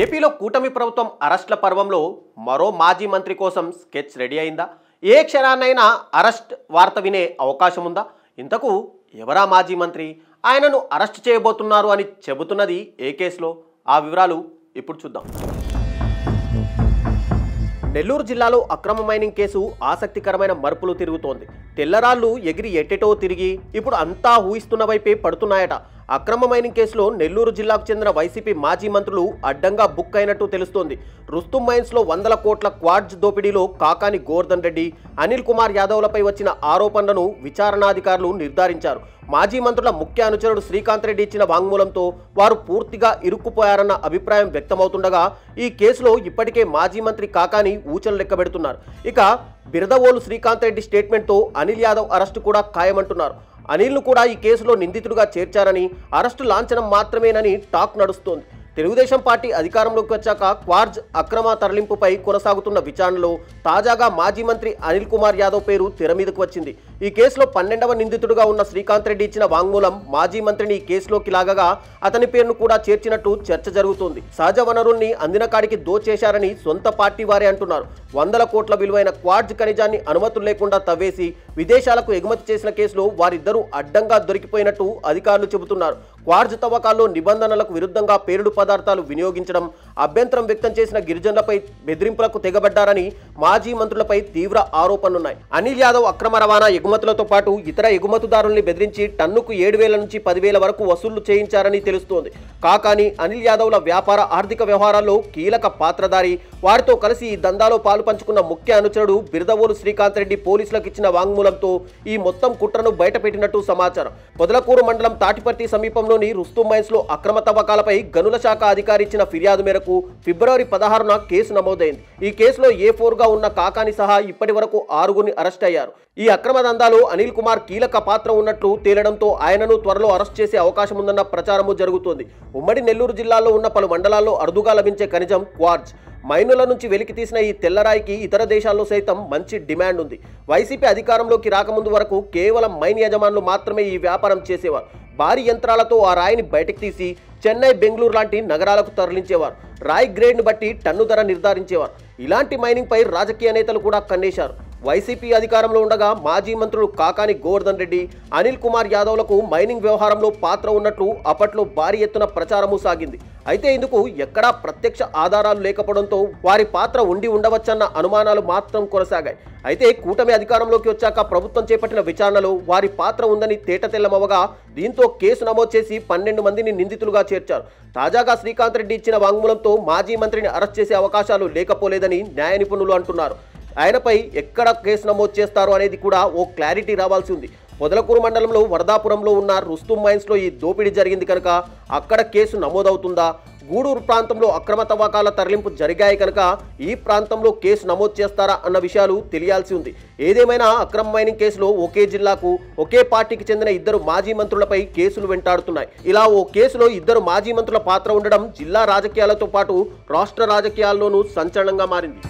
ఏపీలో కూటమి ప్రభుత్వం అరెస్ట్ల పర్వంలో మరో మాజీ మంత్రి కోసం స్కెచ్ రెడీ అయిందా? ఏ క్షణాన్నైనా అరెస్ట్ వార్త వినే అవకాశం ఉందా? ఇంతకు ఎవరా మాజీ మంత్రి? ఆయనను అరెస్ట్ చేయబోతున్నారు అని చెబుతున్నది ఏ కేసులో? ఆ వివరాలు ఇప్పుడు చూద్దాం. నెల్లూరు జిల్లాలో అక్రమ మైనింగ్ కేసు ఆసక్తికరమైన మలుపులు తిరుగుతోంది. తెల్లరాళ్ళు ఎగిరి ఎట్టెటో తిరిగి ఇప్పుడు అంతా ఊహిస్తున్న వైపే పడుతున్నాయట. అక్రమ మైనింగ్ కేసులో నెల్లూరు జిల్లాకు చెందిన వైసీపీ మాజీ మంత్రులు అడ్డంగా బుక్ అయినట్టు తెలుస్తోంది. రుస్తుం మైన్స్లో 100 కోట్ల క్వార్ట్జ్ దోపిడీలో కాకాని గోవర్ధన్ రెడ్డి, అనిల్ కుమార్ యాదవ్లపై వచ్చిన ఆరోపణలను విచారణాధికారులు నిర్ధారించారు. మాజీ మంత్రుల ముఖ్య అనుచరుడు శ్రీకాంత్ రెడ్డి ఇచ్చిన వాంగ్మూలంతో వారు పూర్తిగా ఇరుక్కుపోయారన్న అభిప్రాయం వ్యక్తమవుతుండగా ఈ కేసులో ఇప్పటికే మాజీ మంత్రి కాకాని ఊచలు లెక్కబెడుతున్నారు. ఇక బిరదవోలు శ్రీకాంత్ రెడ్డి స్టేట్మెంట్తో అనిల్ యాదవ్ అరెస్టు కూడా ఖాయమంటున్నారు. అనిల్ను కూడా ఈ కేసులో నిందితుడిగా చేర్చారని, అరెస్టు లాంఛనం మాత్రమేనని టాక్ నడుస్తోంది. తెలుగుదేశం పార్టీ అధికారంలోకి వచ్చాక క్వార్జ్ అక్రమ తరలింపుపై కొనసాగుతున్న విచారణలో తాజాగా మాజీ మంత్రి అనిల్ కుమార్ యాదవ్ పేరు తెర మీదకు వచ్చింది. ఈ కేసులో 12వ నిందితుడిగా ఉన్న శ్రీకాంత్ రెడ్డి ఇచ్చిన వాంగ్మూలం మాజీ మంత్రిని ఈ కేసులోకి లాగగా అతని పేరును కూడా చేర్చినట్టు చర్చ జరుగుతోంది. సహజ వనరుల్ని అందిన కాడికి దోచేశారని సొంత పార్టీ వారే అంటున్నారు. 100 కోట్ల విలువైన క్వార్జ్ ఖనిజాన్ని అనుమతులు లేకుండా తవ్వేసి విదేశాలకు ఎగుమతి చేసిన కేసులో వారిద్దరూ అడ్డంగా దొరికిపోయినట్టు అధికారులు చెబుతున్నారు. క్వార్జ్ తవ్వకాల్లో నిబంధనలకు విరుద్ధంగా పేలుడు పదార్థాలు వినియోగించడం, అభ్యంతరం వ్యక్తం చేసిన గిరిజనులపై బెదిరింపులకు తెగబడ్డారని మాజీ మంత్రులపై తీవ్ర ఆరోపణలున్నాయి. అనిల్ యాదవ్ అక్రమ రవాణా ఎగుమతులతో పాటు ఇతర ఎగుమతుదారుల్ని బెదిరించి టన్నుకు 7,000 నుంచి 10,000 వరకు వసూళ్లు చేయించారని తెలుస్తోంది. కాకాని, అనిల్ యాదవ్ల వ్యాపార ఆర్థిక వ్యవహారాల్లో కీలక పాత్రధారి. వారితో కలిసి ఈ దందాలో పాలు పంచుకున్న ముఖ్య అనుచరుడు బిరదవోలు శ్రీకాంత్ రెడ్డి పోలీసులకు ఇచ్చిన వాంగ్మూలంతో ఈ మొత్తం కుట్రను బయటపెట్టినట్టు సమాచారం. పొదలకూరు మండలం తాటిపర్తి సమీపంలోని రుస్తుం మైన్స్ లో అక్రమ తవ్వకాలపై గనుల శాఖ అధికారి ఇచ్చిన ఫిర్యాదు మేరకు ఫిబ్రవరి 16న కేసు నమోదైంది. ఈ కేసులో A4 గా ఉన్న కాకాని సహా ఇప్పటి వరకు 6గురిని అరెస్ట్ అయ్యారు. ఈ అక్రమ దందాలో అనిల్ కుమార్ కీలక పాత్ర ఉన్నట్లు తేలడంతో ఆయనను త్వరలో అరెస్ట్ చేసే అవకాశం ఉందన్న ప్రచారము జరుగుతోంది. ఉమ్మడి నెల్లూరు జిల్లాలో ఉన్న పలు మండలాల్లో అరుదుగా లభించే ఖనిజం క్వార్జ్. మైనుల నుంచి వెలికి తీసిన ఈ తెల్లరాయికి ఇతర దేశాల్లో సైతం మంచి డిమాండ్ ఉంది. వైసీపీ అధికారంలోకి రాకముందు వరకు కేవలం మైన్ యజమానులు మాత్రమే ఈ వ్యాపారం చేసేవారు. భారీ యంత్రాలతో ఆ రాయిని బయటకు తీసి చెన్నై, బెంగళూరు లాంటి నగరాలకు తరలించేవారు. రాయి గ్రేడ్ను బట్టి టన్ను ధర నిర్ధారించేవారు. ఇలాంటి మైనింగ్ పై రాజకీయ నేతలు కూడా కన్నేశారు. వైసీపీ అధికారంలో ఉండగా మాజీ మంత్రులు కాకాని గోవర్ధన్ రెడ్డి, అనిల్ కుమార్ యాదవ్లకు మైనింగ్ వ్యవహారంలో పాత్ర ఉన్నట్లు అప్పట్లో భారీ ఎత్తున ప్రచారము సాగింది. అయితే ఇందుకు ఎక్కడా ప్రత్యక్ష ఆధారాలు లేకపోవడంతో వారి పాత్ర ఉండి ఉండవచ్చన్న అనుమానాలు మాత్రం కొనసాగాయి. అయితే కూటమి అధికారంలోకి వచ్చాక ప్రభుత్వం చేపట్టిన విచారణలో వారి పాత్ర ఉందని తేటతెల్లమవగా దీంతో కేసు నమోదు చేసి 12 మందిని నిందితులుగా చేర్చారు. తాజాగా శ్రీకాంత్ రెడ్డి ఇచ్చిన వాంగ్మూలంతో మాజీ మంత్రిని అరెస్ట్ చేసే అవకాశాలు లేకపోలేదని న్యాయ నిపుణులు అంటున్నారు. ఆయనపై ఎక్కడ కేసు నమోదు చేస్తారు అనేది కూడా ఓ క్లారిటీ రావాల్సి ఉంది. పొదలకూరు మండలంలో వరదాపురంలో ఉన్న రుస్తుం మైన్స్లో ఈ దోపిడీ జరిగింది కనుక అక్కడ కేసు నమోదవుతుందా? గూడూరు ప్రాంతంలో అక్రమ తవ్వకాల తరలింపు జరిగాయి కనుక ఈ ప్రాంతంలో కేసు నమోదు చేస్తారా అన్న విషయాలు తెలియాల్సి ఉంది. ఏదేమైనా అక్రమ మైనింగ్ కేసులో ఒకే జిల్లాకు, ఒకే పార్టీకి చెందిన 2 మాజీ మంత్రులపై కేసులు వెంటాడుతున్నాయి. ఇలా ఓ కేసులో 2 మాజీ మంత్రుల పాత్ర ఉండడం జిల్లా రాజకీయాలతో పాటు రాష్ట్ర రాజకీయాల్లోనూ సంచలనంగా మారింది.